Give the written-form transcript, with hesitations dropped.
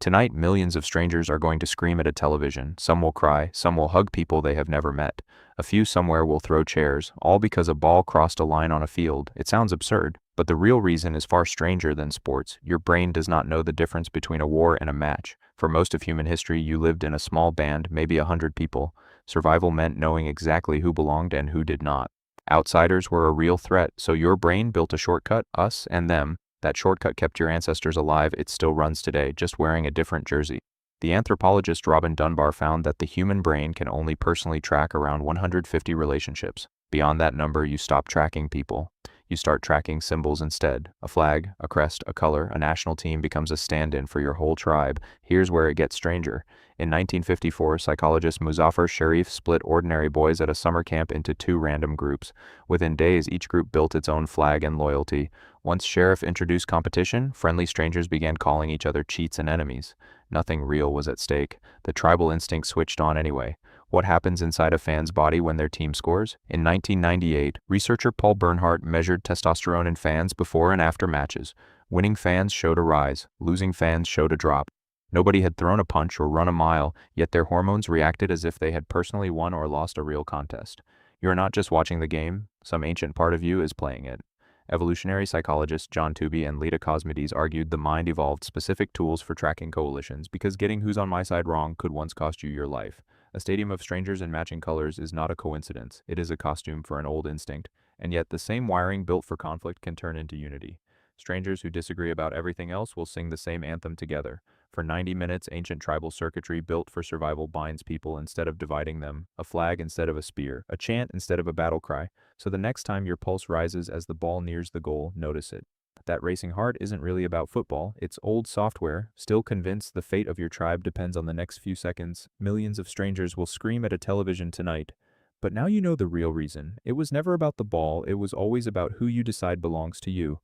Tonight, millions of strangers are going to scream at a television. Some will cry, some will hug people they have never met. A few somewhere will throw chairs, all because a ball crossed a line on a field. It sounds absurd, but the real reason is far stranger than sports. Your brain does not know the difference between a war and a match. For most of human history, you lived in a small band, maybe 100 people. Survival meant knowing exactly who belonged and who did not. Outsiders were a real threat, so your brain built a shortcut, us and them. That shortcut kept your ancestors alive. It still runs today, just wearing a different jersey. The anthropologist Robin Dunbar found that the human brain can only personally track around 150 relationships. Beyond that number, you stop tracking people. You start tracking symbols instead. A flag, a crest, a color, a national team becomes a stand-in for your whole tribe. Here's where it gets stranger. In 1954, psychologist Muzafer Sherif split ordinary boys at a summer camp into two random groups. Within days, each group built its own flag and loyalty. Once Sherif introduced competition, friendly strangers began calling each other cheats and enemies. Nothing real was at stake. The tribal instinct switched on anyway. What happens inside a fan's body when their team scores? In 1998, researcher Paul Bernhardt measured testosterone in fans before and after matches. Winning fans showed a rise, losing fans showed a drop. Nobody had thrown a punch or run a mile, yet their hormones reacted as if they had personally won or lost a real contest. You're not just watching the game, some ancient part of you is playing it. Evolutionary psychologists John Tooby and Lita Cosmides argued the mind evolved specific tools for tracking coalitions because getting who's on my side wrong could once cost you your life. A stadium of strangers in matching colors is not a coincidence. It is a costume for an old instinct, and yet the same wiring built for conflict can turn into unity. Strangers who disagree about everything else will sing the same anthem together. For 90 minutes, ancient tribal circuitry built for survival binds people instead of dividing them, a flag instead of a spear, a chant instead of a battle cry. So the next time your pulse rises as the ball nears the goal, notice it. That racing heart isn't really about football, it's old software. Still convinced the fate of your tribe depends on the next few seconds, millions of strangers will scream at a television tonight. But now you know the real reason. It was never about the ball, it was always about who you decide belongs to you.